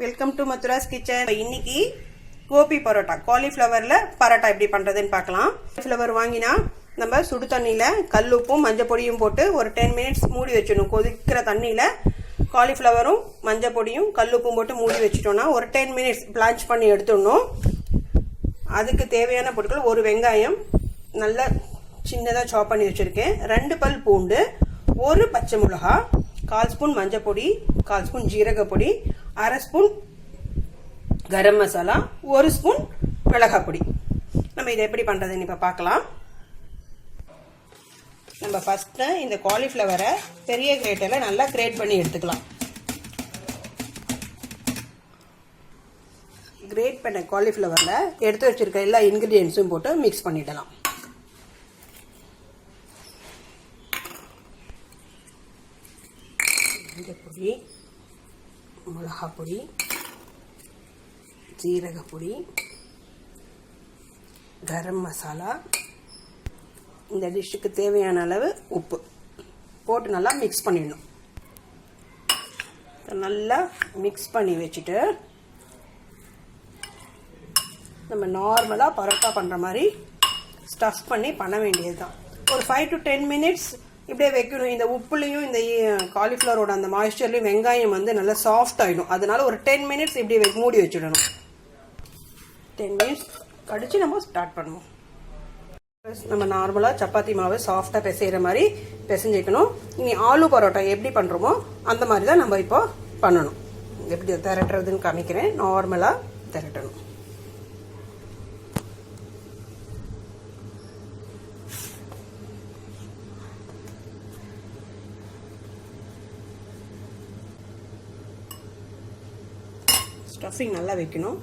Welcome to Madras kitchen. இன்னைக்கு கோபி பரோட்டா, காலிஃப்ளவர்ல பரோட்டா எப்படி பண்றதுன்னு பார்க்கலாம். காலிஃப்ளவர் வாங்கினா நம்ம சுடு தண்ணியில கல்லுப்பும் மஞ்சள் பொடியும் போட்டு ஒரு 10 மினிட்ஸ் மூடி வச்சிடணும். கொதிக்கிற தண்ணியில காலிஃப்ளவரும் மஞ்சள் பொடியும் கல்லுப்பும் போட்டு மூடி வச்சிட்டோம்னா ஒரு 10 மினிட்ஸ் பிளான்ச் பண்ணி எடுத்துடணும். அதுக்கு தேவையான பொருட்கள்: ஒரு வெங்காயம் நல்லா சின்னதாக சாப் பண்ணி வச்சிருக்கேன், 2 பல் பூண்டு, ஒரு பச்சை மிளகா, 1/4 ஸ்பூன் மஞ்சள் பொடி, 1/4 ஸ்பூன் ஜீரக பொடி, 1/2 ஸ்பூன் கரம் மசாலா, 1 ஸ்பூன் மிளகாய் பொடி. நம்ம இதை எப்படி பண்றதுன்னு இப்ப பார்க்கலாம். நம்ம ஃபர்ஸ்ட் இந்த காலிஃப்ளவரை பெரிய கிரேட்டர்ல நல்லா கிரேட் பண்ணி எடுத்துக்கலாம். கிரேட் பண்ண காலிஃப்ளவர்ல எடுத்து வச்சிருக்க எல்லா இன்கிரீடியன்ஸும் போட்டு மிக்ஸ் பண்ணிடலாம். மஞ்சள் பொடி, மிளகாய் பொடி, ஜீரக பொடி, கரம் மசாலா, இந்த டிஷ்ஷுக்கு தேவையான அளவு உப்பு போட்டு நல்லா மிக்ஸ் பண்ணிடணும். நல்லா மிக்ஸ் பண்ணி வச்சுட்டு நம்ம நார்மலாக பரோட்டா பண்ணுற மாதிரி ஸ்டஃப் பண்ணி பண்ண வேண்டியது தான். ஒரு 5 to 10 மினிட்ஸ் இப்படியே வைக்கணும். இந்த உப்புலையும் இந்த காலிஃப்ளவரோட அந்த மாய்ஸ்சர்லையும் வெங்காயம் வந்து நல்லா சாஃப்ட் ஆகிடும். அதனால ஒரு 10 மினிட்ஸ் இப்படி மூடி வச்சுடணும். 10 மினிட்ஸ் கழிச்சு நம்ம ஸ்டார்ட் பண்ணுவோம். நம்ம நார்மலாக சப்பாத்தி மாவு சாஃப்டாக பிசைகிற மாதிரி பிசைஞ்சிக்கணும். இனி ஆலு பரோட்டா எப்படி பண்ணுறோமோ அந்த மாதிரி தான் நம்ம இப்போ பண்ணணும். எப்படி திரட்டுறதுன்னு காமிக்கிறேன். நார்மலாக திரட்டணும். ஸ்டஃபிங் நல்லா வைக்கணும்.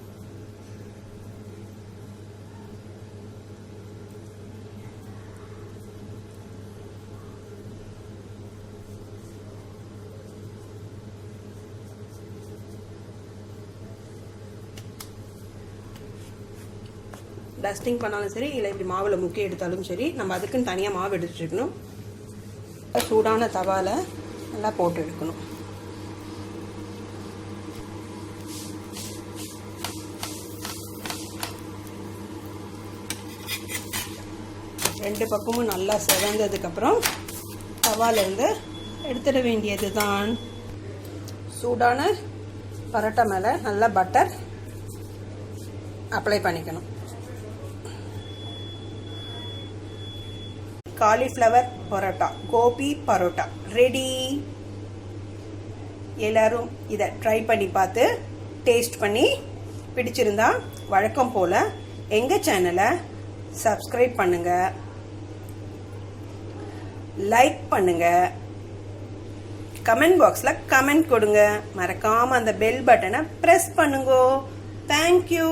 டஸ்டிங் பண்ணாலும் சரி, இல்லை இப்படி மாவில் முக்கி எடுத்தாலும் சரி, நம்ம அதுக்குன்னு தனியாக மாவு எடுத்து வச்சுக்கணும். சூடான தவால நல்லா போட்டு எடுக்கணும். ரெண்டு பக்கமும் நல்லா செவந்ததுக்கப்புறம் தவாலேருந்து எடுத்துட வேண்டியது தான். சூடான பரோட்டா மேலே நல்லா பட்டர் அப்ளை பண்ணிக்கணும். Cauliflower parotta, gobi parotta ready. எல்லாரும் இதை ட்ரை பண்ணி பார்த்து டேஸ்ட் பண்ணி பிடிச்சிருந்தா வழக்கம் போல் எங்கள் சேனலை சப்ஸ்கிரைப் பண்ணுங்க, லைக் பண்ணுங்க, கமெண்ட் பாக்ஸில் கமெண்ட் கொடுங்க, மறக்காம அந்த பெல் பட்டனை ப்ரெஸ் பண்ணுங்க. தேங்க்யூ.